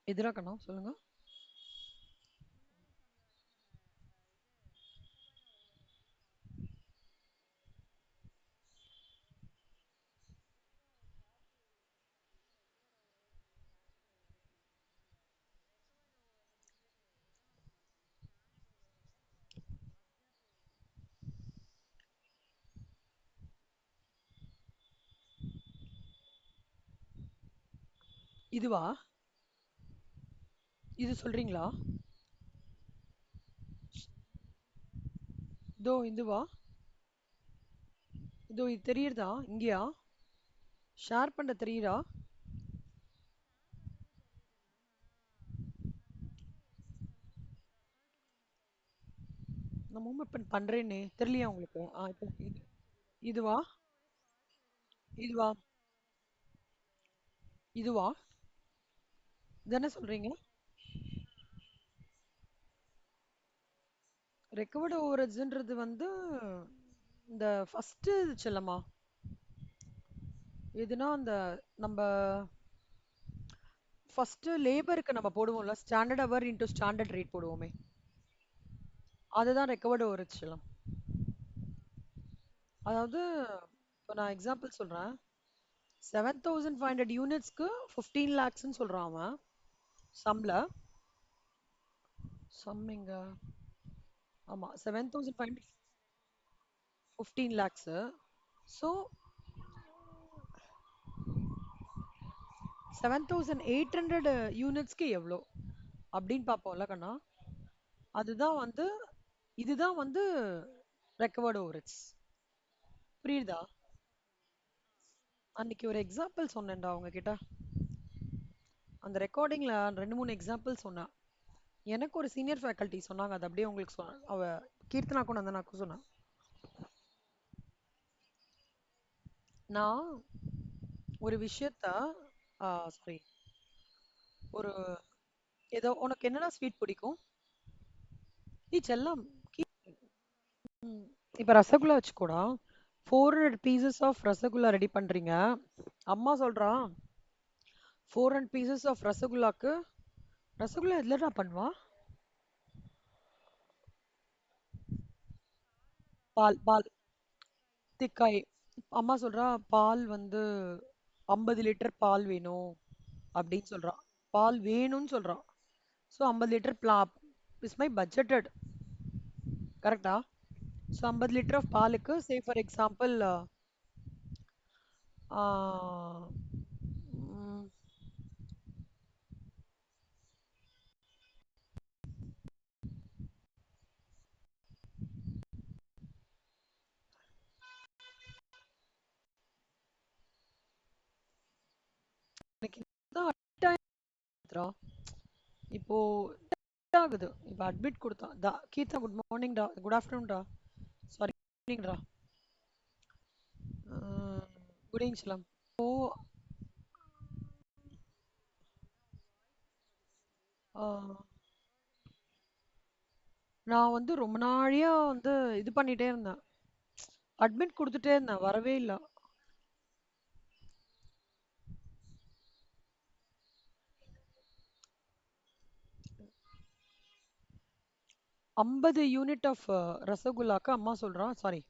எதிராக்கணும் சொல்லுங்க. இதுவா? இது சொல்றீங்களா? இதோ இதுவா? இதோ இது தெரியுறதா இங்கயா? ஷேர் பண்ண தெரியுதா? நான் மூவ் பண்றேனே தெரியலையா உங்களுக்கு? இப்போ இதுவா? இதுவா? இதுவா? இதானே சொல்றீங்க? ரெக்கவர்டு ஓவரேஜ்ன்றது வந்து இந்த ஃபர்ஸ்ட் செல்லமா எதுனா அந்த நம்ம ஃபர்ஸ்ட் லேபருக்கு நம்ம போடுவோம்ல, ஸ்டாண்டர்ட் அவர் இன்டூ ஸ்டாண்டர்ட் ரேட் போடுவோமே, அதுதான் ரெக்கவர்டு ஓவரேஜ் செல்லம். அதாவது இப்போ நான் எக்ஸாம்பிள் சொல்றேன். 7500 யூனிட்ஸ்க்கு 15 லேக்ஸ்ன்னு சொல்றான் அவன் சம்ல. சம்மிங்க. ஆமா, 7500 15 லேக்ஸ். ஸோ 7800 யூனிட்ஸ்க்கு எவ்வளோ அப்படின்னு பார்ப்போம்ல கண்ணா. அதுதான் வந்து இதுதான் வந்து ரெக்கவர்டு ஓவரேஜ். புரியுதா? அன்னைக்கு ஒரு எக்ஸாம்பிள் சொன்னேன்டா உங்ககிட்ட. அந்த ரெக்கார்டிங்ல 2 3 எக்ஸாம்பிள் சொன்னேன். எனக்கு ஒரு சீனியர் ஃபேக்கல்ட்டி சொன்னாங்க, அது அப்படியே உங்களுக்கு அவ கீர்த்தனா கூட அந்த நான் சொன்னேன். நான் ஒரு விஷயத்த சாரி, ஒரு ஏதோ உனக்கு என்னடா ஸ்வீட் பிடிக்கும்? செல்லம். இப்ப ரசகுல்லா வச்சுக்கூடா, 400 பீசஸ் ஆஃப் ரசகுல்லா ரெடி பண்றீங்க. அம்மா சொல்றா, 400 பீசஸ் ஆஃப் ரசகுல்லாக்கு ரசகுல்லா எதுலடா பண்ணுவா? பால் பால் திக்காய். அம்மா சொல்றா பால் வந்து 50 லிட்டர் பால் வேணும் அப்படின்னு சொல்றா. பால் வேணும்னு சொல்றா. So 50 litre is my budgeted. கரெக்டா? ஸோ 50 லிட்டர் ஆஃப் பாலுக்கு சே ஃபார் எக்ஸாம்பிள் எனக்கு இதுதான் இப்போ ஆகுது. இப்போ அட்மிட் கொடுத்தான் கீதா. குட் மார்னிங் டா, குட் ஆஃப்டர்நூன் டா, சாரி மார்னிங் டா. குட் ஈவினிங் சலாம். ஓ. நான் வந்து ரொம்ப நாளையா வந்து இது பண்ணிட்டே இருந்தேன், அட்மிட் கொடுத்துட்டே இருந்தேன், வரவே இல்லை. 50 யூனிட் ஆஃப் ரசகுல்லாக்கு அம்மா சொல்றான், சாரி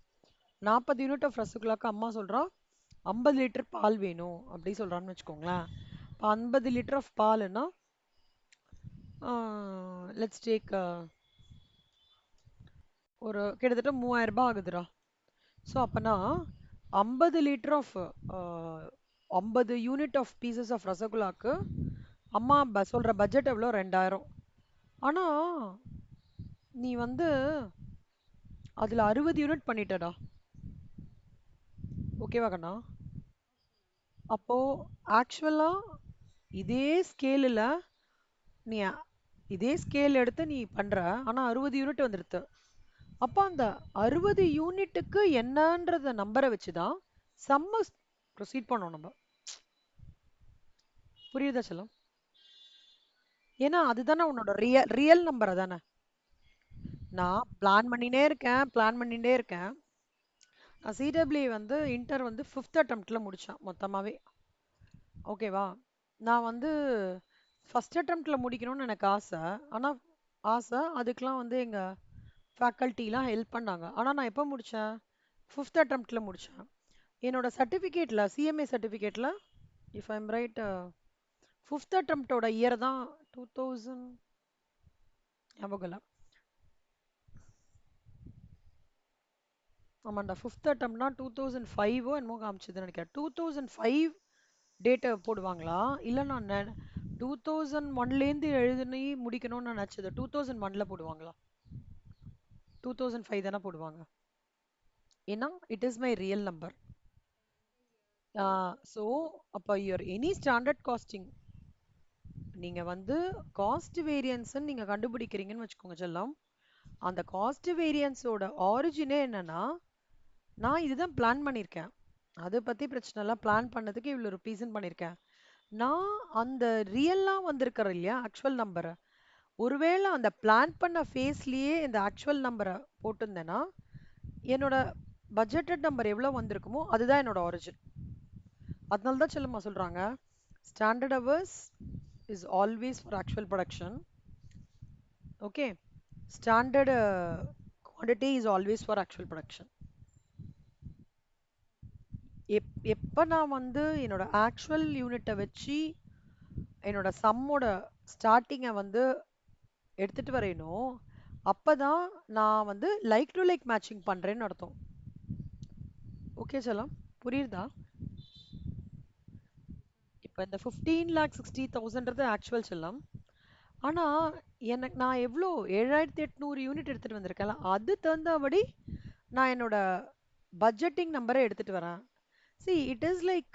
40 யூனிட் ஆஃப் ரசகுல்லாக்கு அம்மா சொல்றான் 50 லிட்டர் பால் வேணும் அப்படி சொல்றான்னு வச்சுக்கோங்களேன். இப்போ 50 லிட்டர் ஆஃப் பால்னா லெட்ஸ் டேக் ஒரு கிட்டத்தட்ட 3000 ரூபாய் ஆகுதுடா. ஸோ அப்பனா 50 litre of 50 unit of pieces of ரசகுல்லாக்கு அம்மா சொல்ற பட்ஜெட் எவ்வளோ? 2000. ஆனா நீ வந்து அதுல 60 யூனிட் பண்ணிட்டடா. ஓகேவா கண்ணா? அப்போ ஆக்சுவலா இதே ஸ்கேலில் நீ இதே ஸ்கேல் எடுத்து நீ பண்ற, ஆனா 60 யூனிட் வந்துடுது. அப்ப அந்த 60 யூனிட்டுக்கு என்னன்றத நம்பரை வச்சுதான் சம்ம ப்ரொசீட் பண்ணோம் நம்ம. புரியுதா செல்லம்? ஏன்னா அதுதானே உன்னோட ரியல் ரியல் நம்பர் தானே. நான் பிளான் பண்ணிட்டே இருக்கேன். நான் சிடபிள்யூ வந்து இன்டர் வந்து 5th அட்டம்ப்ட்ல முடிச்சேன் மொத்தமாவே. ஓகேவா? நான் வந்து ஃபர்ஸ்ட் அட்டெம்ப்ட்ல முடிக்கணும்னு எனக்கு ஆசை. ஆனா ஆசை அதுக்கெல்லாம் வந்து எங்க ஃபேக்கல்ட்டிலாம் ஹெல்ப் பண்ணாங்க. ஆனா நான் எப்போ முடிச்சேன்? ஃபிஃப்த் அட்டெம்ப்ட்ல முடிச்சேன். என்னோட சர்டிஃபிகேட்ல சிஎம்ஏ சர்டிஃபிகேட்ல if I am right fifth அட்டெம்ப்டோட இயர் தான் 2000 ஞாபகம் இல்ல. ஆமாண்டா ஃபிஃப்த் அட்டெம்ப்ட்னா 2005ஓ என்னமோ காமிச்சதுன்னு நினைக்கிறேன். 2005 டேட்டை போடுவாங்களா? இல்ல நான் 2001லேருந்து எழுதி முடிக்கணும்னு நான் நினச்சது 2001ல போடுவாங்களா? 2005 தானே போடுவாங்க. ஏன்னா it is my real number. So அப்போ யுவர் எனி ஸ்டாண்டர்ட் காஸ்டிங் நீங்க வந்து காஸ்ட் வேரியன்ஸ்ன்னு நீங்க கண்டுபிடிக்கிறீங்கன்னு வச்சுக்கோங்க செல்லம். அந்த காஸ்ட் வேரியன்ஸோட ஆரிஜினே என்னன்னா நான் இதுதான் பிளான் பண்ணியிருக்கேன். அதை பத்தி பிரச்சனை இல்லை, பிளான் பண்ணதுக்கு இவ்வளோ ருபீஸ்ன்னு பண்ணியிருக்கேன். நான் அந்த ரியல்லா வந்திருக்கிற இல்லையா ஆக்சுவல் நம்பரை ஒருவேளை அந்த பிளான் பண்ண ஃபேஸ்லயே இந்த ஆக்சுவல் நம்பரை போட்டிருந்தேன்னா என்னோட பட்ஜெட்டட் நம்பர் எவ்வளோ வந்திருக்குமோ அதுதான் என்னோட ஆரிஜின். அதனால தான் செல்லம்மா சொல்றாங்க standard hours is always for actual production. Okay, standard quantity is always for actual production. எப்போ நான் வந்து என்னோட ஆக்சுவல் யூனிட்டை வச்சு என்னோட சம்மோட ஸ்டார்டிங்கை வந்து எடுத்துட்டு வரேனோ அப்பதான் நான் வந்து லைக் டு லைக் மேட்சிங் பண்றேன்னு அர்த்தம். ஓகே செல்லம், புரியுதா? இப்போ இந்த 15,60,000 ஆக்சுவல் செல்லம். ஆனா எனக்கு நான் எவ்வளோ 7,800 யூனிட் எடுத்துட்டு வந்திருக்கேன்ல அது தகுந்தபடி நான் என்னோட பட்ஜெட்டிங் நம்பரை எடுத்துட்டு வரேன். see it is like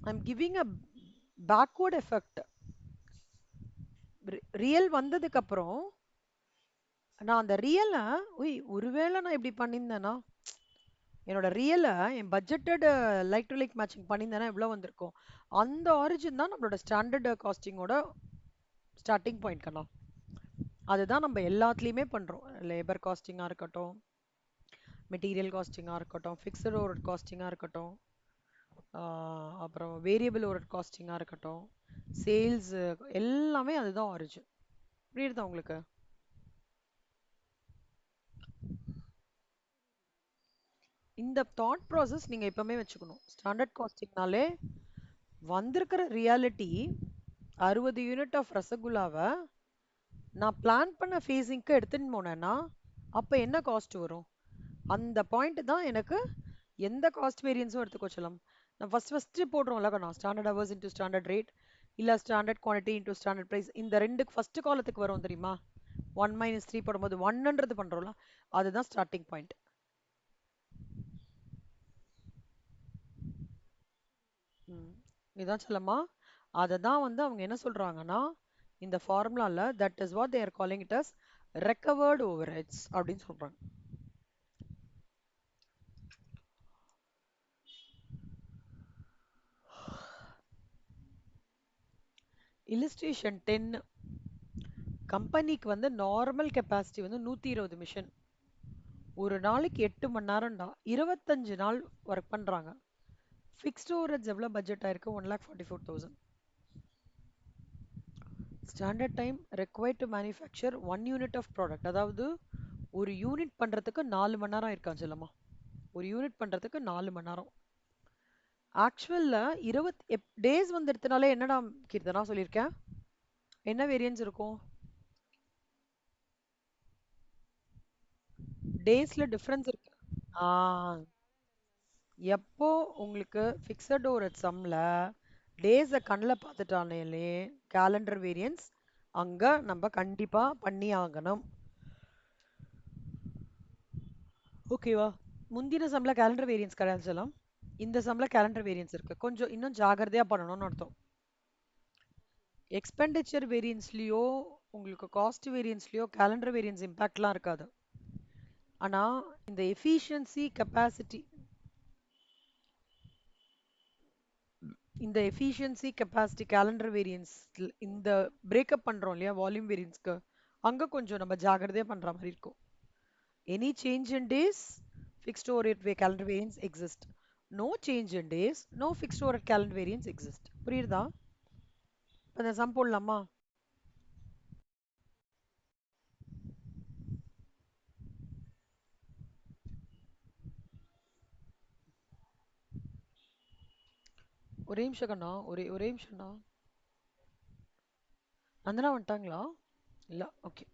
I'm giving a backward effect. Real வந்ததுக்கு அப்புறம் நான் அந்த ரியலை ஒருவேளை நான் இப்படி பண்ணியிருந்தேன்னா என்னோட ரியலை என் budgeted like to like matching பண்ணியிருந்தேன்னா எவ்வளோ வந்திருக்கும். அந்த ஆரிஜின் தான் நம்மளோட ஸ்டாண்டர்ட் காஸ்டிங்கோட ஸ்டார்டிங் பாயிண்ட் கண்ணா. அதுதான் நம்ம எல்லாத்துலேயுமே பண்ணுறோம். லேபர் காஸ்டிங்காக இருக்கட்டும், மெட்டீரியல் காஸ்டிங்காக இருக்கட்டும், ஃபிக்ஸட் ஓவர் காஸ்டிங்காக இருக்கட்டும், அப்புறம் வேரியபிள் ஓவர் காஸ்டிங்காக இருக்கட்டும், சேல்ஸ் எல்லாமே அதுதான் ஆரிஜின். புரியுதா உங்களுக்கு? இந்த தாட் ப்ராசஸ் நீங்கள் எப்பவுமே வச்சுக்கணும். ஸ்டாண்டர்ட் காஸ்டிங்னாலே வந்திருக்கிற ரியாலிட்டி 60 யூனிட் ஆஃப் ரசகுல்லாவை நான் பிளான் பண்ண ஃபேஸிங்க்கு எடுத்துன்னு போனேன்னா அப்போ என்ன காஸ்ட் வரும்? அந்த பாயிண்ட் தான் எனக்கு எந்த காஸ்ட் வேரியன்ஸும் எடுத்துக்கோ செல்லம். நான் ஃபர்ஸ்ட் போடுறோம்ல நான் standard hours into standard rate இல்லை standard quantity into standard price, இந்த ரெண்டுக்கு ஃபர்ஸ்ட் காலத்துக்கு வரும் தெரியுமா? 1 - 3 போடும்போது 1ன்றது பண்ணுறோம்ல அதுதான் ஸ்டார்டிங் பாயிண்ட். இதான் செல்லம்மா. அதை தான் வந்து அவங்க என்ன சொல்றாங்கன்னா இந்த ஃபார்முலால that is what they are calling it as recovered overheads அப்படின்னு சொல்றாங்க. இல்லஸ்ட்ரேஷன் 10 கம்பெனிக்கு வந்து நார்மல் கெப்பாசிட்டி வந்து 120 மிஷின், ஒரு நாளைக்கு 8 மணி நேரம்டா, 25 நாள் ஒர்க் பண்றாங்க. ஃபிக்ஸ்ட் ஓவர்ஹெட்ஸ் எவ்வளோ பட்ஜெட் ஆயிருக்கு? 1,44,000. Standard time required to manufacture 1 unit of product, அதாவது ஒரு யூனிட் பண்றதுக்கு 4 மணி நேரம் இருக்கான் செல்லம்மா. ஒரு யூனிட் பண்றதுக்கு 4 மணி நேரம். ஆக்சுவல்ல 20 டேஸ் வந்து எடுத்தனாலே என்னடா கீர்த்தனா சொல்லியிருக்கேன், என்ன வேரியன்ஸ் இருக்கும்? டேஸ்ல டிஃபரன்ஸ் இருக்கு. ஆ எப்போ உங்களுக்கு ஃபிக்ஸட் ஒரு சம்ல டேஸை கண்ணில் பார்த்துட்டாலே கேலண்டர் வேரியன்ஸ் அங்க நம்ம கண்டிப்பா பண்ணி ஆகணும். ஓகேவா? முந்தின சம்ல கேலண்டர் வேரியன்ஸ் கிடையாது சொல்லலாம். இந்த சம்ல கேலண்டர் வேரியன்ஸ் இருக்கு, கொஞ்சம் இன்னும் ஜாகிரதையா பண்ணணும்னு அர்த்தம். எக்ஸ்பெண்டிச்சர் வேரியன்ஸ்லயோ உங்களுக்கு காஸ்ட் வேரியன்ஸ்லயோ கேலண்டர் வேரியன்ஸ் இம்பாக்ட்லாம் இருக்காது. ஆனா இந்த எஃபிஷியன்சி கெப்பாசிட்டி, இந்த எஃபிஷியன்சி கெப்பாசிட்டி கேலண்டர் வேரியன்ஸ் இந்த பிரேக்கப் பண்றோம் இல்லையா வால்யூம் வேரியன்ஸ்க்கு, அங்க கொஞ்சம் நம்ம ஜாகிரதையா பண்ற மாதிரி இருக்கும். Any change in days fixed over calendar variance exist, no change in days no fixed over calendar variance exist. புரியுதா? அந்த சம் போடலாமா? ஒரே நிமிஷம் கண்ணா, ஒரே நிமிஷம்டா. நந்தனா வந்துட்டாங்களா? இல்ல, ஓகே.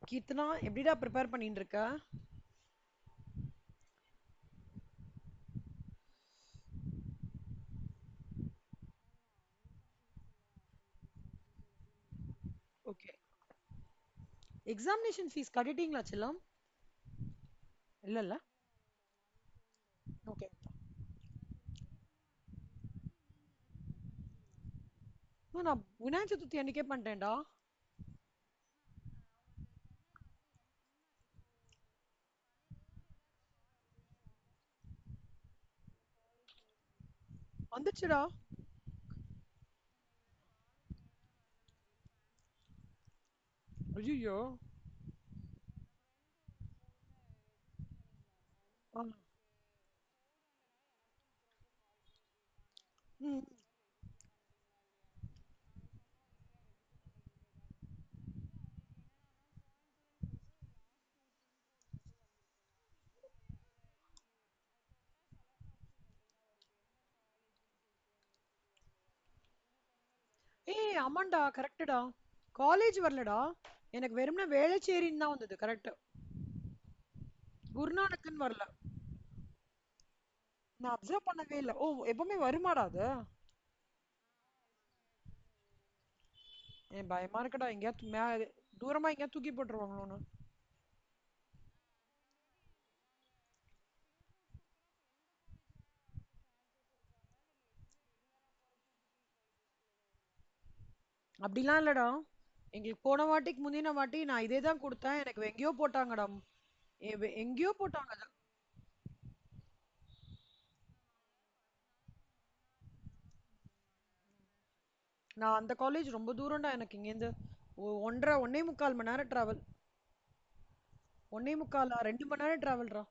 கீர்த்தனா, எப்படிடா ப்ரிப்பேர் பண்ணிட்டு இருக்க? ஓகே. எக்ஸாமினேஷன் ஃபீஸ் கட்டிட்டீங்களா செல்லம்? இல்லல்ல. ஓகே. நான் விநாயகர் சதுர்த்தி அன்னைக்கே பண்ணிட்டேன்டா. வந்துச்சுடா. ஐயோ. ம். ஏய் ஆமாண்டா, கரெக்ட்டுடா. காலேஜ் வரலடா. எனக்கு வெறும்னே வேளச்சேரின்னு தான் வந்தது. கரெக்ட். குருநானக்குன்னு வரல. நான் அப்சர்வ் பண்ணவே இல்ல. ஓ, எப்பவுமே வருமாடா அது? ஏன் பயமா இருக்குடா, எங்கேயாவது தூரமா எங்கேயாவது தூக்கி போட்டுருவாங்களோன்னு. அப்படிலாம் இல்லடா. எங்களுக்கு போன வாட்டிக்கு முந்தின வாட்டி நான் இதே தான் கொடுத்தேன். எனக்கு எங்கேயோ போட்டாங்கடா. எங்கேயோ போட்டாங்க அது. நான் அந்த காலேஜ் ரொம்ப தூரம்டா எனக்கு இங்கேருந்து. ஒன்னே முக்கால் மணி நேரம் டிராவல். ஒன்னே முக்காலா 2 மணி நேரம் டிராவல்ரா.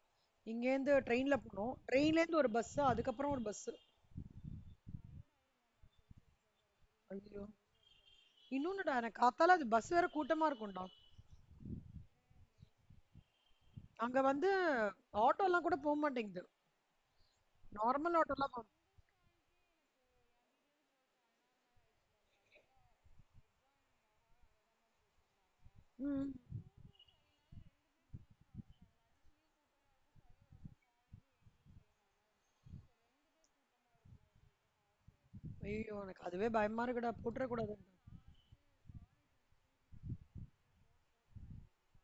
இங்கேருந்து ட்ரெயின்ல போனோம். ட்ரெயின்லேருந்து ஒரு பஸ், அதுக்கப்புறம் ஒரு பஸ். ஐயோ. இன்னொன்னுடா, எனக்கு காத்தால அது பஸ் வேற கூட்டமா இருக்கும்டா. அங்க வந்து ஆட்டோலாம் கூட போக மாட்டேங்குது. நார்மல் ஆட்டோலாம் ம். ஐயோ, எனக்கு அதுவே பயமா இருக்குடா, போட்டுறக்கூடாது.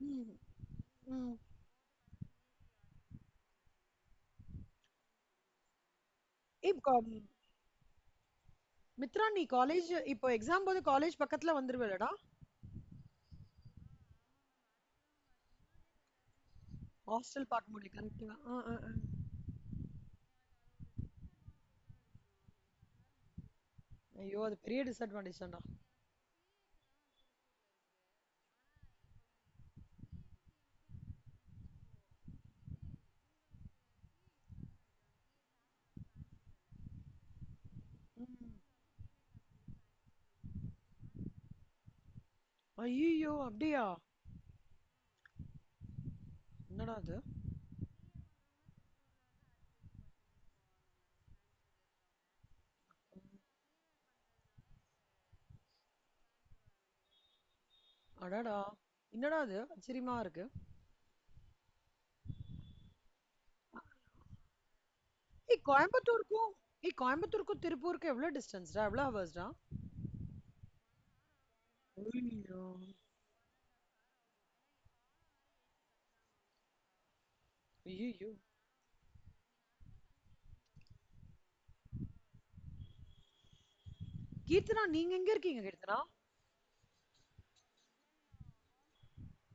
ம். ம். இப்போ மித்ரா, நீ காலேஜ் இப்போ எக்ஸாம் போது காலேஜ் பக்கத்துல வந்துருவேலடா? ஹாஸ்டல் பார்க்க முடியும், கரெக்ட் தான். ஐயோ, அது பெரிய டிஸ்அட்வான்டேஜ் தான்டா. ம். ஐயோ, அப்படியா? என்னடா அது? அடடா. என்னடா அது ஆச்சரியமா இருக்கு. கோயம்புத்தூருக்கும் கோயம்புத்தூருக்கும் திருப்பூருக்கும் எவ்வளவு டிஸ்டன்ஸ்டா, எவ்வளவு ஹவர்ஸ்டா? ஐயோ. ஐயோ. கீர்த்தனா, நீங்க எங்க இருக்கீங்க கீர்த்தனா?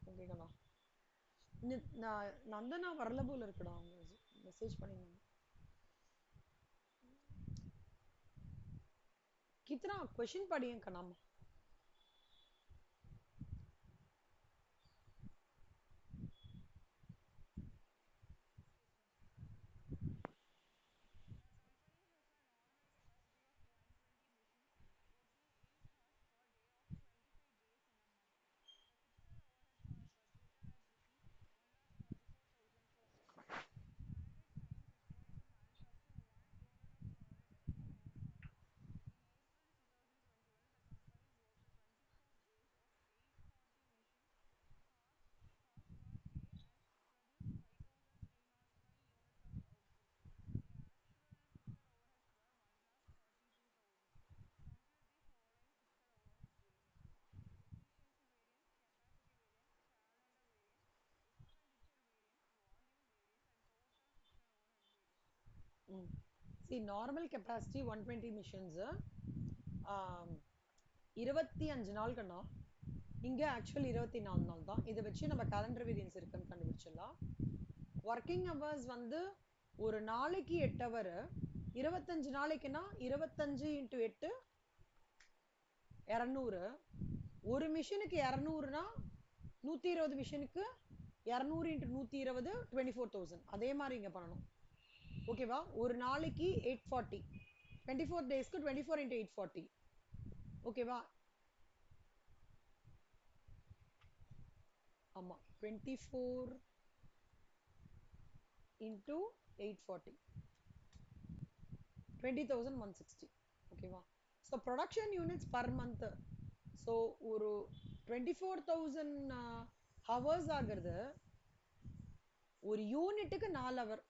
ஓகேங்களா. நான் நந்தனா வரல போல இருக்குடா, அவங்க மெசேஜ் பண்ணிருந்தாங்க. கீர்த்தனா, கொஷின் படியேன் நம்ம. ம். See, normal capacity 120 missions 25 நாள் கண்ணா. இங்க ஆக்சுவல் 24 நாள் தான். இதை வச்சு நம்ம கேலண்டர் வேரியன்ஸ் இருக்குன்னு கண்டுபிடிச்சிடலாம். ஒர்க்கிங் ஹவர்ஸ் வந்து ஒரு நாளைக்கு 8 ஹவர், 25 நாளைக்குன்னா 25 இன்ட்டு 8 200. ஒரு மிஷினுக்கு 200னா 120 மிஷினுக்கு 200 இன்ட்டு 120 24,000. அதே மாதிரி இங்க பண்ணணும். ஓகேவா? ஒரு நாளைக்கு 840, 24 டேஸ்க்கு 24 இன்ட்டு 840. ஓகேவா? ஆமா, 24 இன்ட்டு 840, 20,160. ஓகேவா? So production units per month. So ஒரு 24,000 ஹவர்ஸ் ஆகிறது. ஒரு யூனிட்டுக்கு 4 ஹவர்.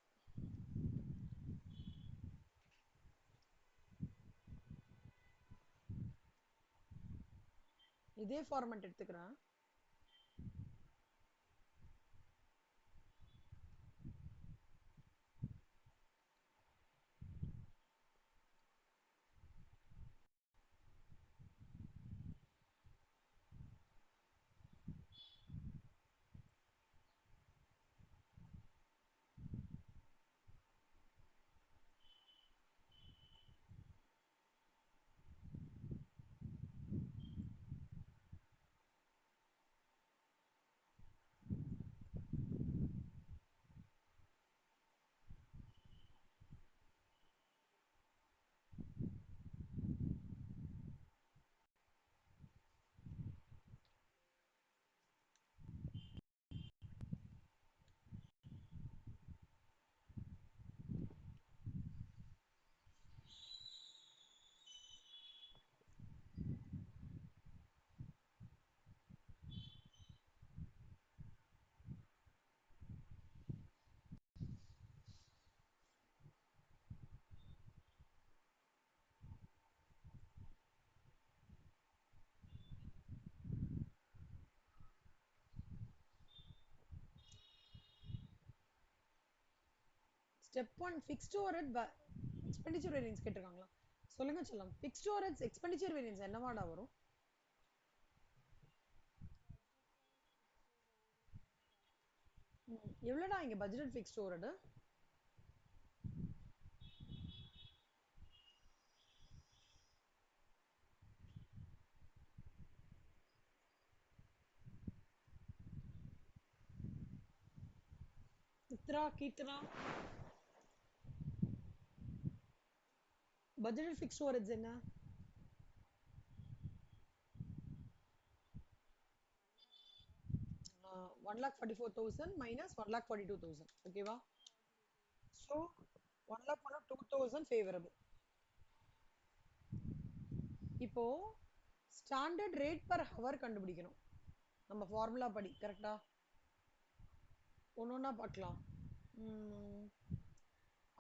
இதே ஃபார்மேட் எடுத்துக்கிறேன். Step 1 fixed overhead expenditure variance கேட்டிருக்காங்களா? சொல்லுங்க சொல்லலாம். ஃபிக்ஸ்ட் ஓவர்ஹெட்ஸ் எக்ஸ்பெண்டிச்சர் வேரியன்ஸ் என்னவாடா வரும்? எவ்வளோடா இங்க budget fixed overhead? Chitra, Keerthana, budget fixed overheads என்ன? 1,44,000 மைனஸ் 1,42,000. ஓகேவா? So 1,02,000 favourable. இப்போ ஸ்டாண்டர்ட் ரேட் பர் ஹவர் கண்டுபிடிக்கணும் நம்ம ஃபார்முலா படி. கரெக்டா? ஒன்று ஒன்றா பார்க்கலாம்.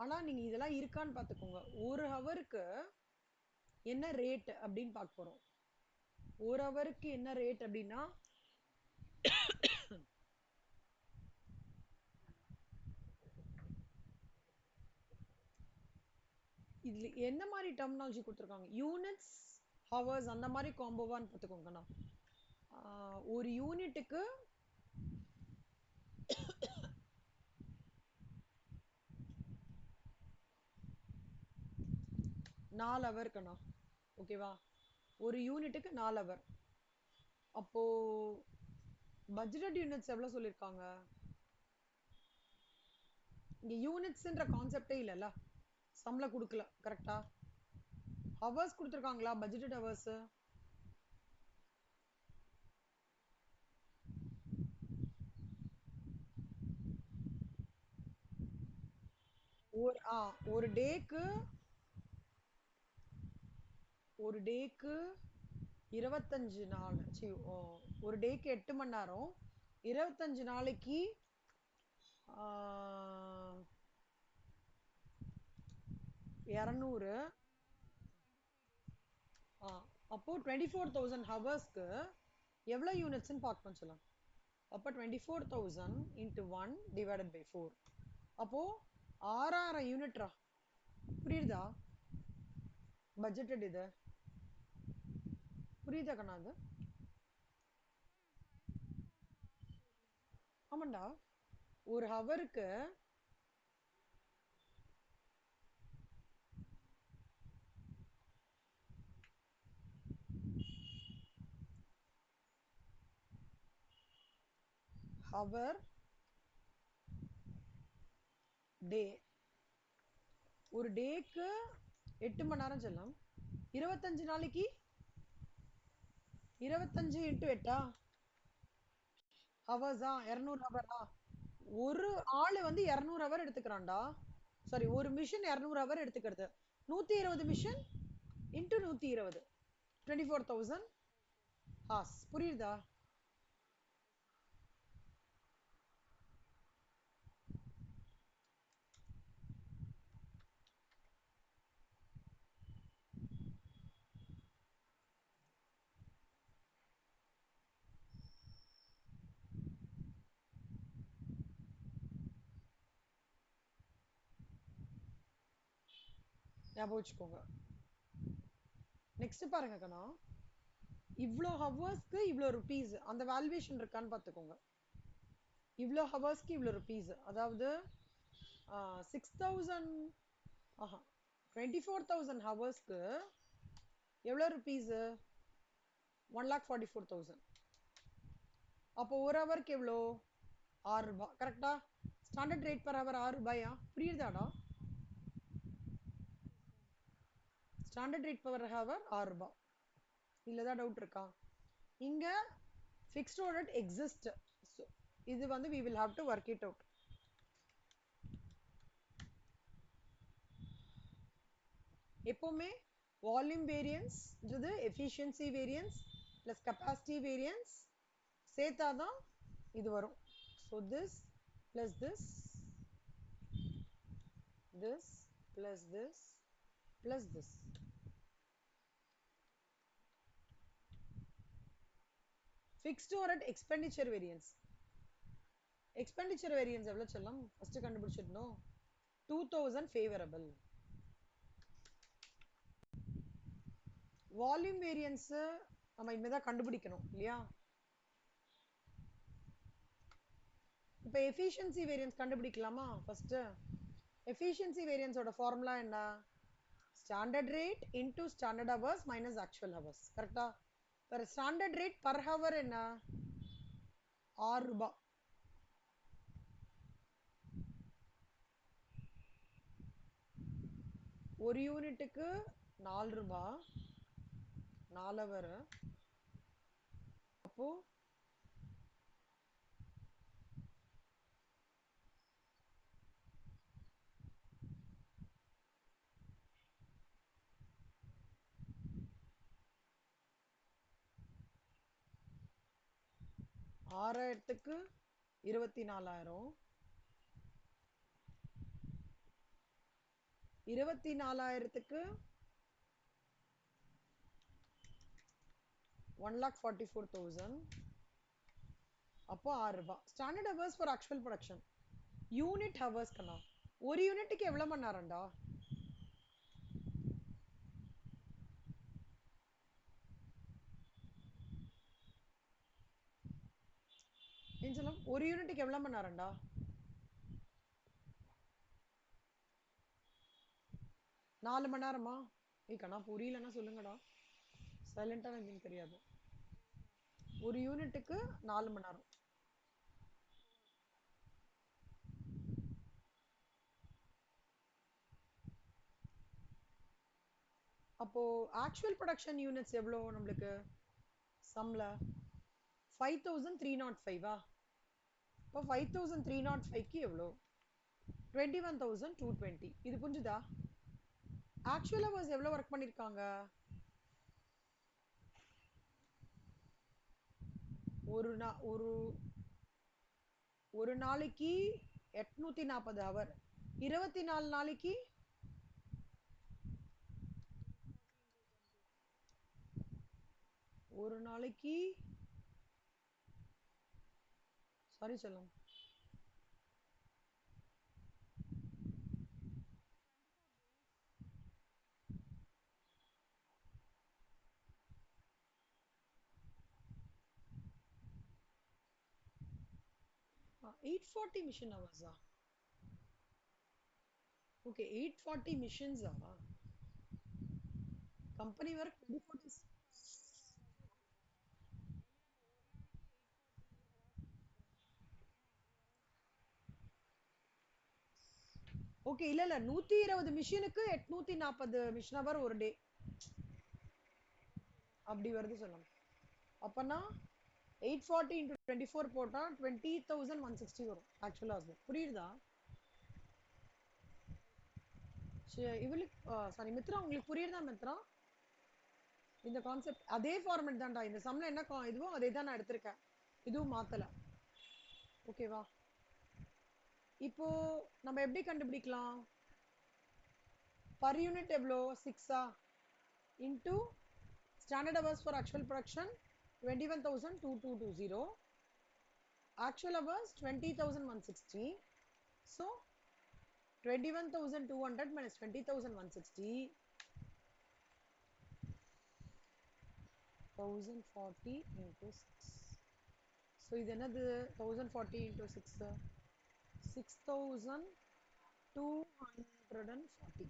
ஆனா நீங்க இதெல்லாம் இருக்கான்னு பார்த்துக்கோங்க. ஒரு ஹவருக்கு என்ன ரேட் அப்படின்னு பார்க்க போறோம். ஒரு ஹவருக்கு என்ன ரேட் அப்படின்னா இதுல என்ன மாதிரி டெர்மினாலஜி கொடுத்துருக்காங்க? யூனிட்ஸ், ஹவர்ஸ் அந்த மாதிரி காம்போவான்னு பார்த்துக்கோங்கண்ணா. ஒரு யூனிட்டுக்கு நாலு ஹவர் கண்ணா. ஓகேவா? ஒரு யூனிட்டுக்கு 4 ஹவர். அப்போ பட்ஜெட் யூனிட்ஸ் எவ்வளவு சொல்லிருக்காங்க? இங்க யூனிட்ஸ்ன்ற கான்செப்டே இல்லல்ல, சம்பளம் கொடுக்கல. கரெக்டா? ஹவர்ஸ் கொடுத்துருக்காங்களா? பட்ஜெட் ஹவர்ஸ் ஒரு ஒரு டேக்கு, ஒரு டேக்கு 25 நாள். ஒரு டேக்கு 8 மணி நேரம், 25 நாளைக்கு 200. அப்போ 24,000 ஹவர்ஸ்க்கு எவ்வளோ யூனிட்ஸ்ன்னு பார்க்கணும் சொல்லலாம். அப்போ 24,000 இன்ட்டு 1 டிவைடட் பை 4. அப்போ 6,000 யூனிட்ரா. புரியுதா? பட்ஜெட்டட் இது புரியுதா கண்ணா? அது ஆமாண்டா, ஒரு ஹவருக்கு ஹவர் டே, ஒரு டேக்கு 8 மணி நேரம் செல்லம். 25 நாளைக்கு 25 இன்ட்டு 8 ஹவர்ஸா? 200 ஹவரா? ஒரு ஆளு வந்து 200 ஹவர் எடுத்துக்கிறான்டா. சாரி, ஒரு மிஷின் 200 ஹவர் எடுத்துக்கிறது. 120 மிஷின் இன்ட்டு 120 24,000 ஹார்ஸ். புரியுதா? ஞாபகம் வச்சுக்கோங்க. நெக்ஸ்ட் பாருங்க கண்ணா, இவ்வளோ ஹவர்ஸ்க்கு இவ்வளோ ருபீஸ், அந்த வேல்யூவேஷன் இருக்கான்னு பார்த்துக்கோங்க. இவ்வளோ ஹவர்ஸ்க்கு இவ்வளோ ருபீஸ், அதாவது 6,000, ஆஹா 24,000 ஹவர்ஸ்க்கு எவ்வளோ ருபீஸ்? 1,44,000. அப்போ ஒரு ஹவருக்கு எவ்வளோ? 6 ரூபாய். கரெக்டா? ஸ்டாண்டர்ட் ரேட் பர் ஹவர் 6 ரூபாயா? புரியுதாடா? ஸ்டாண்டர்ட் ரேட் பர் ஹவர் 6 ரூபாய். இல்லதான் டவுட் இருக்கா? இங்க ஃபிக்ஸ்ட் ஓவர்ஹெட் எக்ஸிஸ்ட். இது வந்து we will have to work it out. எப்பவுமே வால்யூம் வேரியன்ஸ்ன்றது efficiency variance plus capacity variance சேர்த்தாதான் இது வரும். So this plus this, this plus this plus this. Fixed overhead expenditure variance. Expenditure variance எவ்வளோ செல்லம்? First கண்டுபிடிச்சிடணும். 2000 ஃபேவரபிள். வால்யூம் வேரியன்ஸ் நம்ம இனிமேதான் கண்டுபிடிக்கணும் இல்லையா? இப்போ எஃபிஷியன்சி வேரியன்ஸ் கண்டுபிடிக்கலாமா? ஃபர்ஸ்ட் எஃபிஷியன்சி வேரியன்ஸோட ஃபார்முலா என்ன? Standard rate into standard hours minus actual hours. கரெக்டா? per standard rate per hour என்ன? 6 ரூபாய். ஒரு யூனிட்டுக்கு 4 ரூபாய், 4 ஹவர். அப்போ ஆறாயிரத்துக்கு 24,000, 24,000க்கு 1,44,000. அப்போ 6 ரூபாய். Standard hours for actual production. Unit hours கண்ணா. ஒரு யூனிட்டுக்கு எவ்வளவு மணி நேரம்டா? ஒரு யூனிட்டுக்கு எவ்வளவு மணி நேரம்டா? 4 மணி நேரமா? கண்ணா புரியலன்னா சொல்லுங்கடா. சைலண்டா எனக்கு தெரியாது. ஒரு யூனிட்டுக்கு 4 மணி நேரம். அப்போ ஆக்சுவல் ப்ரொடக்ஷன் யூனிட்ஸ் எவ்வளோ நம்மளுக்கு? சம்ல 5,305. இப்போ 5,305க்கு எவ்வளோ? 21,220. இது புரிஞ்சுதா? ஆக்சுவல் ஹவர்ஸ் எவ்வளோ ஒர்க் பண்ணிருக்காங்க? ஒரு நாளைக்கு 840 ஹவர். 24 நாளைக்கு ஒரு நாளைக்கு, சாரி சொல்லும், 840 mission hours. Okay, 840 missions. Company work 24 days. Okay, இல்ல இல்ல 120 மிஷினுக்கு 840 மிஷின் அவர் ஒரு டே அப்படி வருது சொல்லலாம். அப்பனா 840 இன்டூ 24 போட்டா 20,160 வரும் ஆக்சுவலா. அது புரியுதா? இவளுக்கு சாரி மித்ரா, உங்களுக்கு புரியுதா மித்ரா? இந்த கான்செப்ட் அதே ஃபார்மேட் தான்டா. இந்த சம்ல என்ன இதுவோ அதே தான் நான் எடுத்திருக்கேன். இதுவும் மாத்தல. ஓகேவா? இப்போ நம்ம எப்படி கண்டுபிடிக்கலாம்? பர் யூனிட் எவ்வளோ? 6 into standard hours for actual production 21,2220. Actual hours 20,160. So 21,200 minus 20,160, 1040 into 6. So இது என்னது? 1040 into 6, 6,240.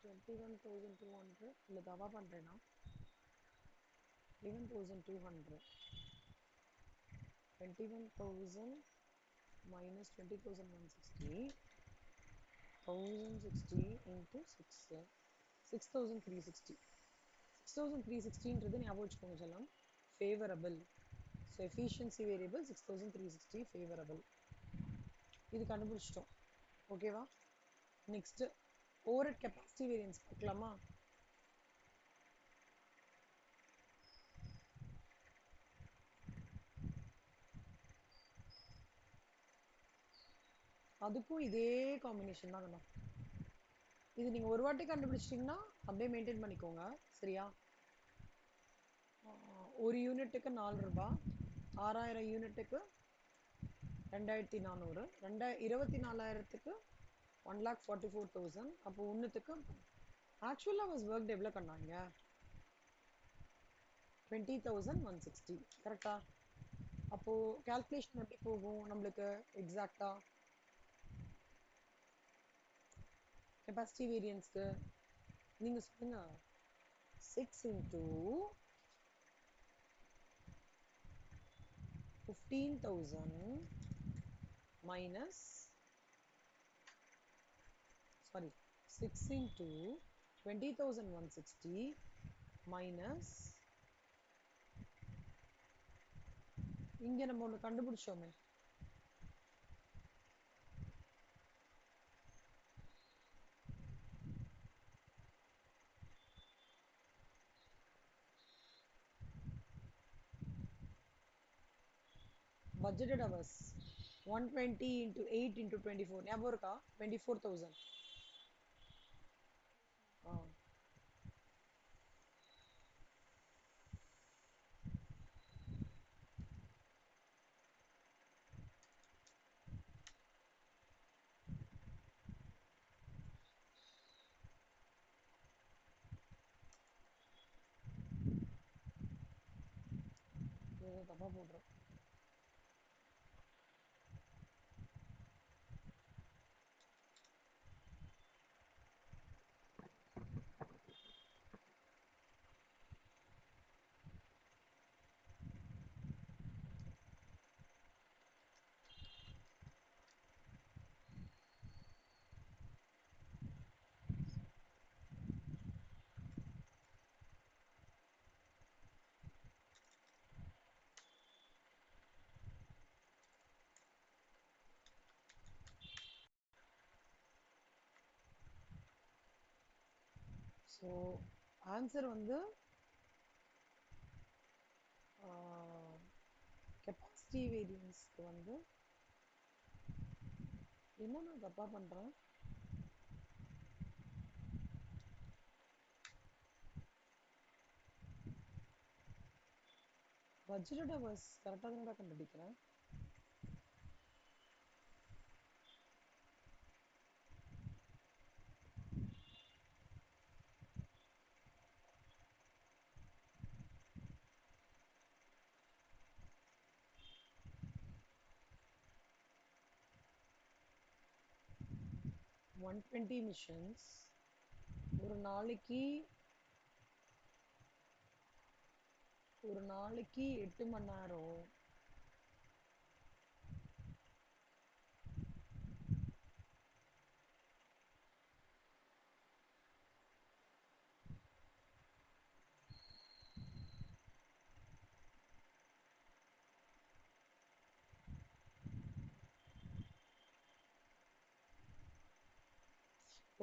21,200 இல்ல தவா பண்றேனா? 21,200, 21,000 minus 20,160, 1,060 into 6, 6,360. 6,360ன்றது ஞாபகம் வச்சுக்கோங்க செல்லம். Favourable. So efficiency variable 6,360 favourable. இது கண்டுபிடிச்சிட்டோம். ஓகேவா? நெக்ஸ்ட் ஓவர்ஹெட் கெப்பாசிட்டி வேரியன்ஸ் பார்க்கலாமா? அதுக்கும் இதே காம்பினேஷன் தான். இது நீங்க ஒரு வாட்டி கண்டுபிடிச்சிட்டீங்கன்னா அப்படியே மெயின்டைன் பண்ணிக்கோங்க. சரியா? ஒரு யூனிட்டுக்கு 4 ரூபாய், 6000 யூனிட்டுக்கு 2400, 24,000க்கு 1,44,000. அப்போ ஒன்றுத்துக்கு ஆக்சுவலாக வாஸ் ஒர்க் எவ்வளோ பண்ணாங்க? 20,160. கரெக்டா? அப்போ கால்குலேஷன் எப்படி போகும் நம்மளுக்கு எக்ஸாக்டா? கெப்பாசிட்டி வேரியன்ஸ்க்கு நீங்க சொல்லுங்க. 6 into 15,000 minus, sorry, 6 into 20,160 minus, இங்க நம்ம ஒண்ணு கண்டுபிடிச்சோமே, budgeted hours 120 into 8 into 24 ஞாபகம் இருக்கா? 24,000. தப்பா போடுறோம். ஸோ ஆன்சர் வந்து கெப்பாசிட்டி வேரியன்ஸ்க்கு வந்து என்ன நான் தப்பா பண்றேன்? பட்ஜெட் ஹவர்ஸ் கரெக்டாக தான் கண்டுபிடிக்கிறேன். 120 மிஷன்ஸ் ஒரு நாளைக்கு 8 மணி நேரம்.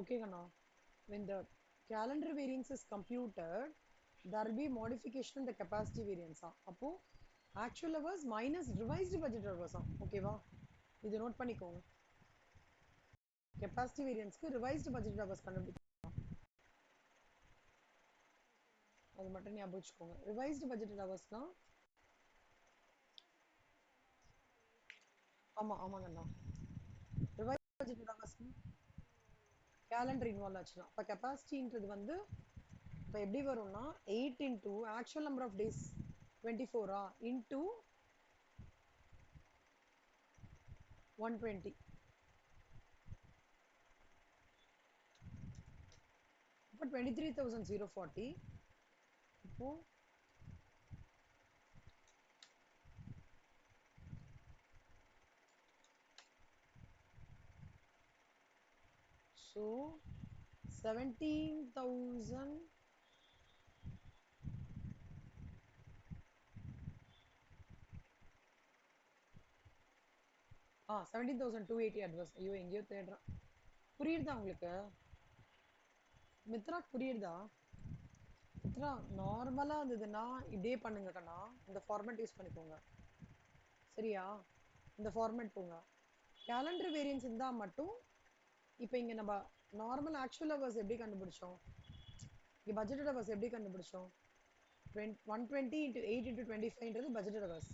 Okay, Gana. When the calendar variance is computed, there will be modification in the capacity variance. அப்போ actual hours minus revised budget hours. Okay வா? இது நோட் பண்ணிக்கோங்க. capacity variance க்கு revised budget hours கண்டுபிடிக்கலாம். அது மட்டும் ஞாபகம் வச்சுக்கோங்க. revised budget hoursனா ஆமா ஆமாங்கண்ணா. revised budget hours calendar involve ஆச்சுன்னா அப்ப கெப்பாசிட்டின்றது வந்து இப்ப எப்படி வரும்னா 8 into actual number of days 24 into 120. இப்போ 23,040. இப்போ so 17,000 17,280 அட்வான்ஸ். ஐயோ எங்கேயோ தேடுறேன். புரியுதா உங்களுக்கு? மித்ரா புரியுதா? மித்ரா நார்மலா இருந்ததுன்னா இப்படியே பண்ணுங்க கண்ணா. இந்த ஃபார்மேட் யூஸ் பண்ணிக்கோங்க. சரியா? இந்த ஃபார்மேட் போங்க. கேலண்டர் வேரியன்ஸ் இருந்தா மட்டும் இப்போ இங்க நம்ம நார்மல் ஆக்சுவல் ஹவர்ஸ் எப்படி கண்டுபிடிச்சோம்? இங்க பட்ஜெட்டட் ஹவர்ஸ் எப்படி கண்டுபிடிச்சோம்? 120 into 8 into 25ன்றது பட்ஜெட்டட் ஹவர்ஸ்.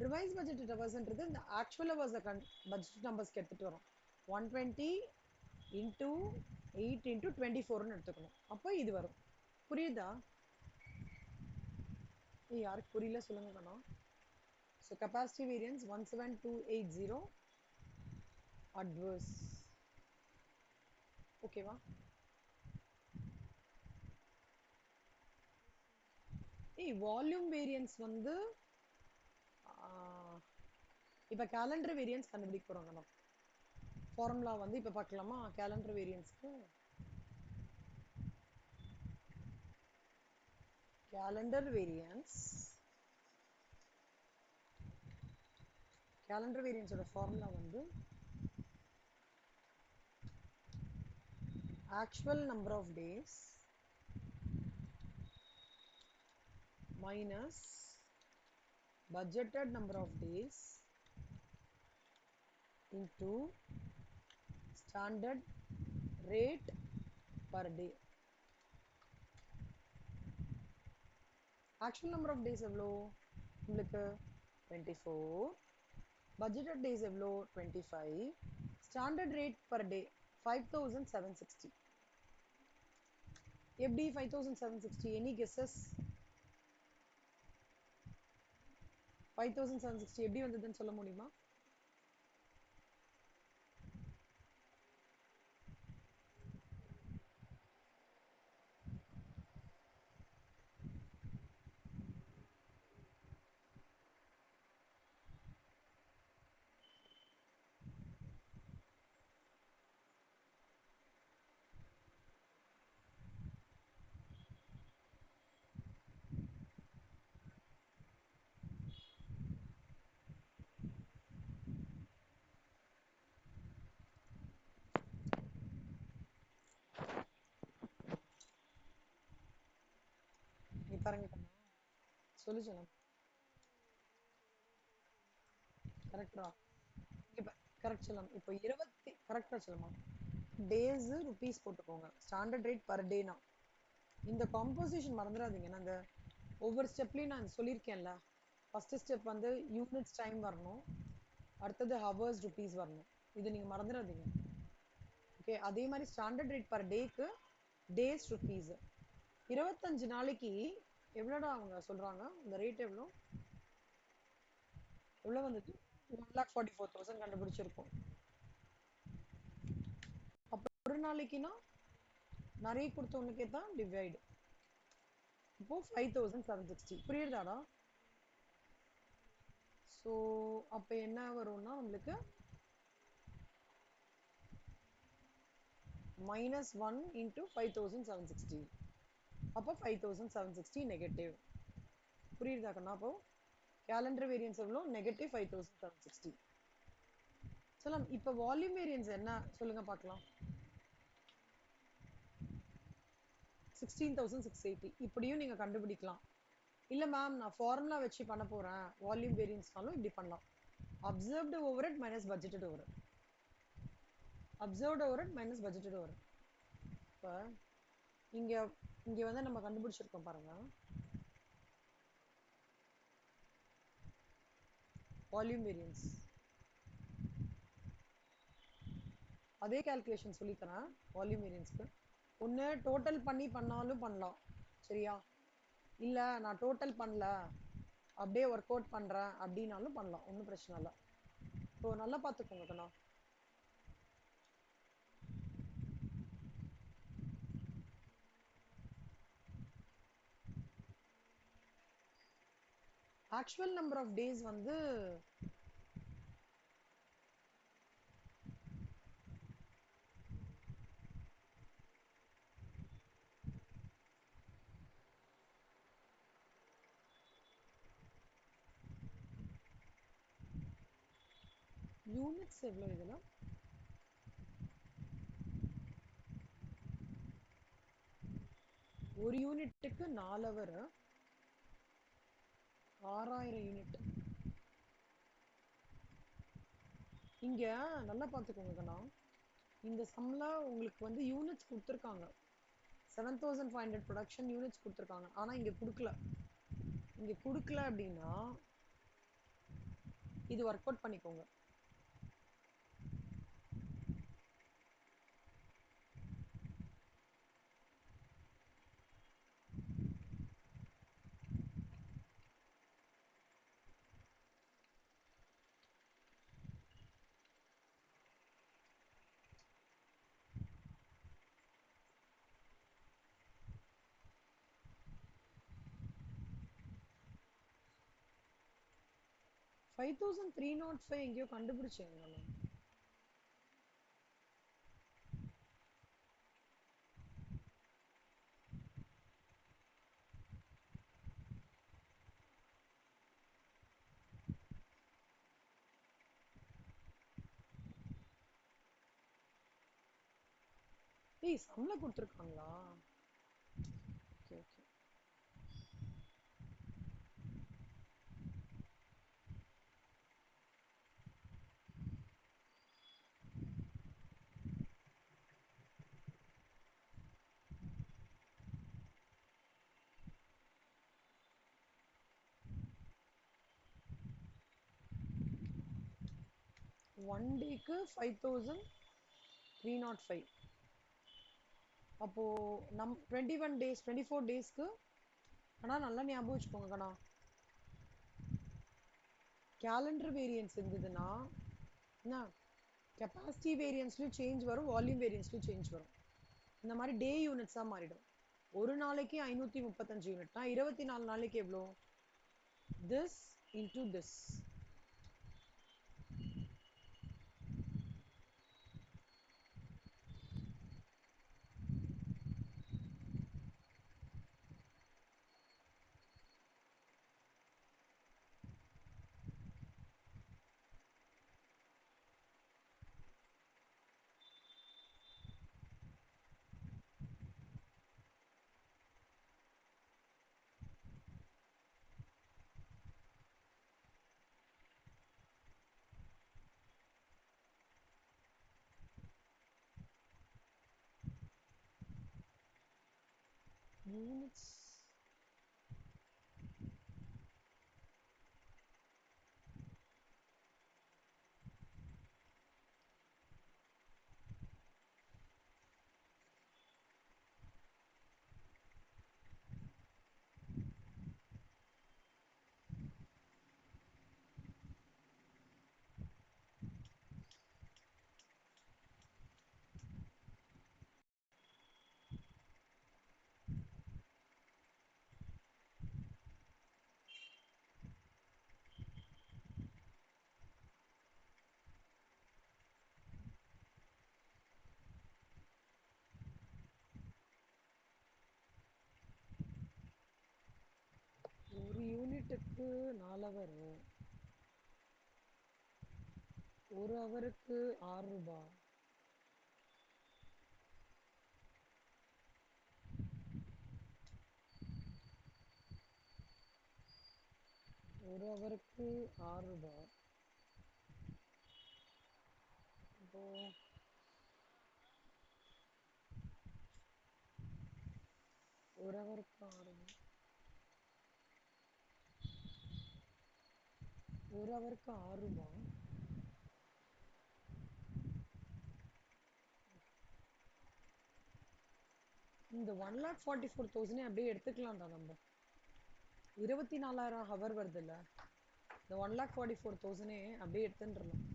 ரிவைஸ் பட்ஜெட்டட் ஹவர்ஸ்ன்றது இந்த ஆக்சுவல் ஹவர்ஸ் பட்ஜெட் நம்பர்ஸ்க்கு எடுத்துட்டு வரோம். 120 into 8 into 24ன்னு எடுத்துக்கணும். அப்போ இது வரும். புரியுதா? யாருக்கு புரியல சொல்லுங்க கண்ணா. So capacity variance 17280 adverse. ஓகேவா? வால்யூம் வேரியன்ஸ் வந்து இப்ப கேலண்டர் வேரியன்ஸ் கண்டுபிடிக்க போறோம் நம்ம. ஃபார்முலா வந்து இப்ப பார்க்கலாமா? கேலண்டர் வேரியன்ஸ்க்கு calendar variance ஓட ஃபார்முலா வந்து actual number of days minus budgeted number of days into standard rate per day. actual number of days எவ்வளோ உங்களுக்கு? 24. budgeted days எவ்வளோ? 25. standard rate per day 5,760. எப்படி 5,760? any guesses? 5,760 எப்படி வந்ததுன்னு சொல்ல முடியுமா? பாருங்க சொல்லு சொல்லுங்க. கரெக்டா? இப்ப கரெக்ட் சொல்லலாம். இப்போ 20 கரெக்டா சொல்லுமா? டேஸ் ருபீஸ் போட்டுக்கோங்க. ஸ்டாண்டர்ட் ரேட் பர் டேனா இந்த காம்போசிஷன் மறந்துடாதீங்க. நான் அந்த ஒவ்வொரு ஸ்டெப்லயும் நான் சொல்லியிருக்கேன்ல. ஃபர்ஸ்ட் ஸ்டெப் வந்து யூனிட்ஸ் டைம் வரணும். அடுத்தது ஹவர்ஸ் ருபீஸ் வரணும். இது நீங்க மறந்துடாதீங்க. ஓகே, அதே மாதிரி ஸ்டாண்டர்ட் ரேட் பர் டேக்கு டேஸ் ருபீஸ். 25 நாளைக்கு எவ்வளோடா அவங்க சொல்றாங்க? இந்த ரேட் எவ்வளோ எவ்வளோ வந்தது? 1,44,000 கண்டுபிடிச்சிருக்கோம். ஒரு நாளைக்குன்னா நிறைய கொடுத்தவனுக்கே தான் டிவைடு. இப்போ 5760 புரியுதாடா? ஸோ அப்போ என்ன வரும்னா நம்மளுக்கு -1 into 5760. அப்போ 5760 நெகட்டிவ். புரியுதா கண்ணா? அப்போ கேலண்டர் வேரியன்ஸ் எவ்வளோ? நெகட்டிவ் 5760. சொல்லலாம். இப்போ வால்யூம் வேரியன்ஸ் என்ன சொல்லுங்க பார்க்கலாம். 16,680. இப்படியும் நீங்க கண்டுபிடிக்கலாம். இல்ல மேம் நான் ஃபார்முலா வச்சு பண்ண போறேன் வால்யூம் வேரியன்ஸ்னாலும் இப்படி பண்ணலாம். Observed over head minus budgeted over head. Observed over head minus budgeted over head. இப்போ இங்க இங்க வந்து நம்ம கண்டுபிடிச்சிருக்கோம் பாருங்க. Volume variance. அதே கால்குலேஷன் சொல்லித்தரேன் வால்யூம் வேரியன்ஸ்க்கு. ஒன்று டோட்டல் பண்ணி பண்ணாலும் பண்ணலாம். சரியா? இல்லை நான் டோட்டல் பண்ணல அப்படியே ஒர்க் அவுட் பண்ணுறேன் அப்படின்னாலும் பண்ணலாம். ஒன்றும் பிரச்சனை இல்லை. இப்போ நல்லா பார்த்துக்கோங்க கண்ணா. ஆக்சுவல் நம்பர் ஆஃப் டேஸ் வந்து யூனிட்ஸ் எவ்வளோ இதில்? ஒரு யூனிட்டுக்கு 4 ஹவர், 6000 யூனிட். இங்க நல்லா பார்த்துக்கோங்க கண்ணா. இந்த சம்ல உங்களுக்கு வந்து யூனிட்ஸ் கொடுத்துருக்காங்க. 7500 ப்ரொடக்ஷன் யூனிட்ஸ் கொடுத்துருக்காங்க. ஆனா இங்க கொடுக்கல. இங்க கொடுக்கல அப்படின்னா இது ஒர்க் அவுட் பண்ணிக்கோங்க. $5305 எங்கேயோ கண்டுபிடிச்சேங்க நான். ஏய் சம்ல கொடுத்துருக்காங்களா? Okay okay. ஒன் டேக்கு 5305. அப்போ 21 டேஸ் 24 டேஸ்க்கு. ஆனா நல்லா ஞாபகம் வச்சுக்கோங்க கண்ணா. கேலண்டர் வேரியன்ஸ் இருந்ததுன்னா என்ன, கெப்பாசிட்டி வேரியன்ஸ்லயும் சேஞ்ச் வரும், வால்யூம் வேரியன்ஸ்லயும் சேஞ்ச் வரும். இந்த மாதிரி டே யூனிட்ஸா மாறிடும். ஒரு நாளைக்கு 535 யூனிட்னா 24 நாளைக்கு எவ்வளோ? This into this. 4 ஹவர். 1 ஹவருக்கு 6 ரூபாய். ஒரு ஹவருக்கு 6 ரூபாய். இப்போ 1 ஹவருக்கு 6 ரூபாய். 1 ஹவருக்கு 6 ரூபாய். இந்த 1,44,000 அப்படியே எடுத்துக்கலாம்டா நம்ம. 24,000 ஹவர் வருதுல்ல, இந்த 1,44,000 அப்படியே எடுத்துட்டுலாம்.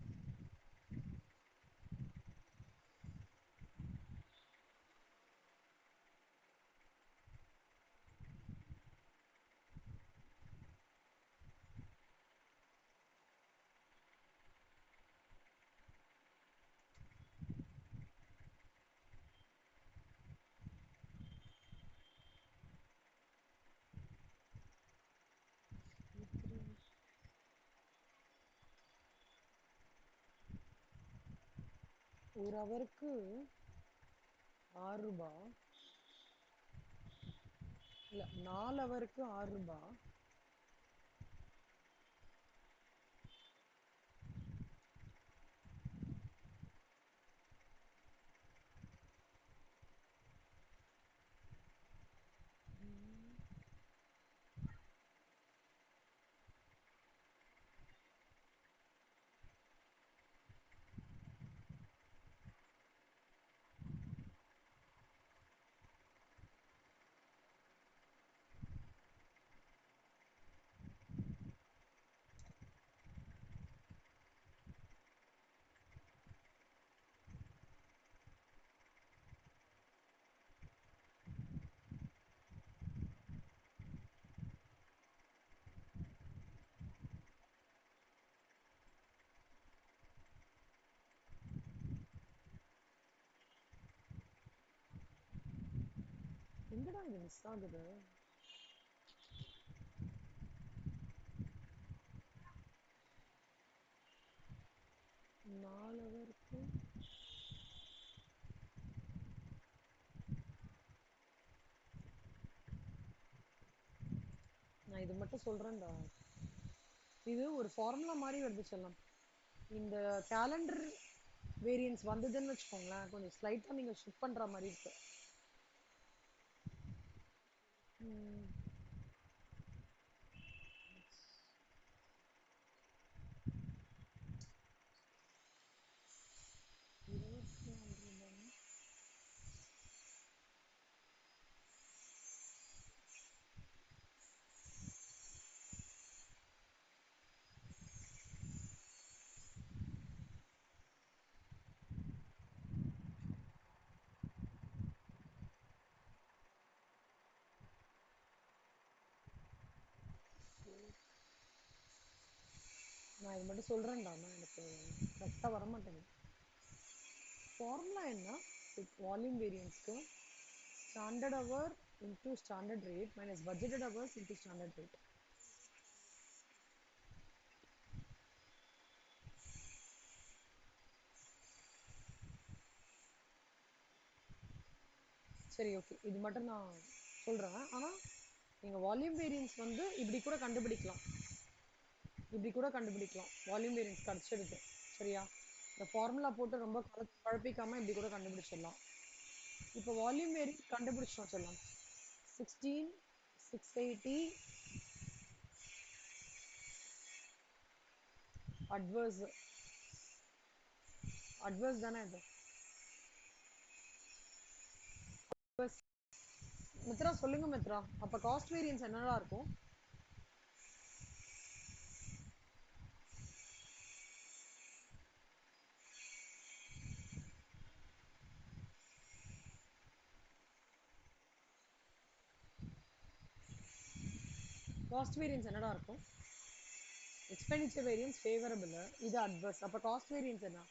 ஒரு ஹவருக்கு 6 ரூபாய். இல்ல, 4 ஹவருக்கு 6 ரூபாய். எங்கடா இது மிஸ் ஆகுது? 4 ஹவருக்கு நான் இது மட்டும் சொல்றேன்டா. இது ஒரு ஃபார்முலா மாதிரி வருது செல்லம். இந்த கேலண்டர் வேரியன்ஸ் வந்ததுன்னு வச்சுக்கோங்களேன், கொஞ்சம் ஸ்லைட்டா நீங்க ஷிஃப்ட் பண்ற மாதிரி இருக்கு. ம். இருபத்தி நாலு ரூபாய். நான் இது மட்டும் சொல்றேன்டா, நான் எனக்கு கரெக்டா வர மாட்டேங்குது. ஃபார்முலா என்ன? வால்யூம் வேரியன்ஸ்க்கு standard hour into standard rate minus budgeted hours into standard rate. சரி, ஓகே, இது மட்டும் நான் சொல்றேன். ஆனா நீங்க வால்யூம் வேரியன்ஸ் வந்து இப்படி கூட கண்டுபிடிக்கலாம். இப்படி கூட கண்டுபிடிக்கலாம் வால்யூம் வேரியன்ஸ் கிடைச்சிடுது. சரியா? இந்த ஃபார்முலா போட்டு ரொம்ப குழப்பிக்காம இப்படி கூட கண்டுபிடிச்சிடலாம். இப்போ வால்யூம் வேரியன்ஸ் கண்டுபிடிச்சோம் சொல்லலாம். 16,680 அட்வர்ஸ். அட்வர்ஸ் தானே இது? மித்ரா சொல்லுங்க மித்ரா, அப்ப காஸ்ட் வேரியன்ஸ் என்னடா இருக்கும்? காஸ்ட் வேரியன்ஸ் என்னடா இருக்கும்? எக்ஸ்பெண்டிச்சர் வேரியன்ஸ் ஃபேவரபிள், இது அட்வர்ஸ். அப்ப காஸ்ட் வேரியன்ஸ் என்ன?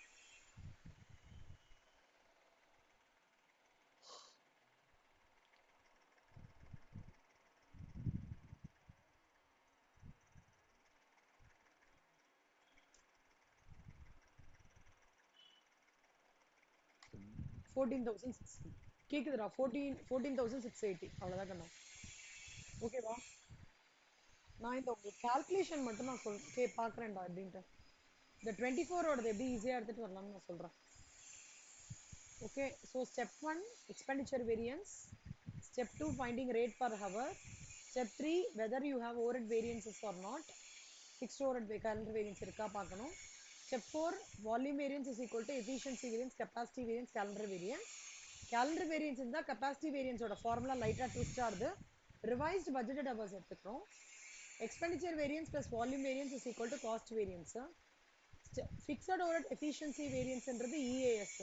14,600 கேக்குதுடா. 14,680 அவ்வளவுதான் கண்ணா. ஓகேவா? நான் இந்த உங்களுக்கு கால்குலேஷன் மட்டும் நான் பாக்குறேன்டா அப்படின்ட்டு. இந்த 24 ஓடது எப்படி ஈஸியா எடுத்துட்டு வரலாம்னு நான் சொல்றேன். Okay, so step 1 expenditure variance, step 2 finding rate per hour, step 3 whether you have overhead variances or not, fixed overhead calendar variance இருக்கா பார்க்கணும். Step 4 volume variance is equal to efficiency variance, capacity variance, calendar variance. Calendar variance இருந்தா capacity variance ஓட formula லைட்டா twist ஆகுது. revised budgeted hours எடுத்துக்கிறோம். expenditure variance plus volume variance is equal to cost variance. fixed overhead efficiency variance என்றது EAS.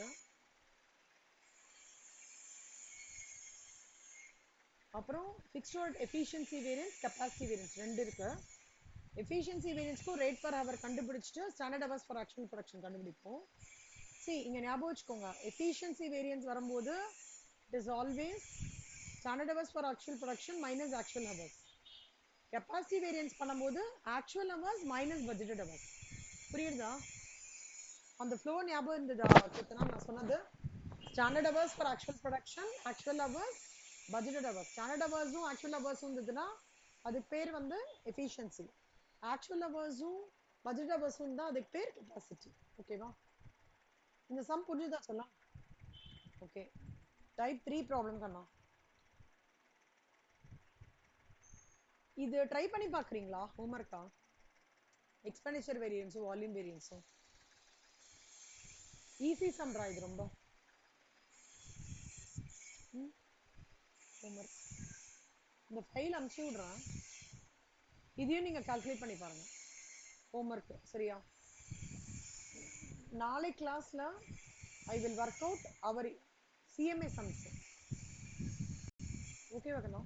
அப்புறம் fixed overhead efficiency variance, capacity variance ரெண்டு இருக்கு. efficiency varianceக்கும் rate per hour கண்டுபிடிச்சிட்டு standard hours for actual production கண்டுபிடிப்போம். see இங்க ஞாபகம் வச்சுக்கோங்க, efficiency variance வரும்போது it is always standard hours for actual production minus actual hours. capacity variance பண்ணும்போது actual hours minus budgeted hours. புரியுதா? அந்த flow ஞாபகம் இருந்ததா கேத்தனா நான் சொன்னது? standard hours for actual production, actual hours, budgeted hours. standard hours actual hours இருந்ததுன்னா அதுக்கு பேர் வந்து efficiency. actual hours budgeted hours தான் அதுக்கு பேர் capacity. ஓகேவா? இந்த சம் புரிஞ்சுதா சொல்லலாம்? ஓகே. டைப் 3 ப்ராப்ளம் கண்ணா. இது ட்ரை பண்ணி பாக்குறீங்களா? ஹோம்வொர்க்கா? எக்ஸ்பெண்டிச்சர் வேரியன்ஸும் வால்யூம் வேரியன்ஸும் ஈஸி சம்ரா இது ரொம்ப. ஹோம்வொர்க் இந்த ஃபைல் அனுப்பிச்சு விடுறேன். இதையும் நீங்க கால்குலேட் பண்ணி பாருங்க. ஹோம்வொர்க் சரியா? நாளை கிளாஸ்ல I will work out our CMA sums. ஓகேவா கண்ணா?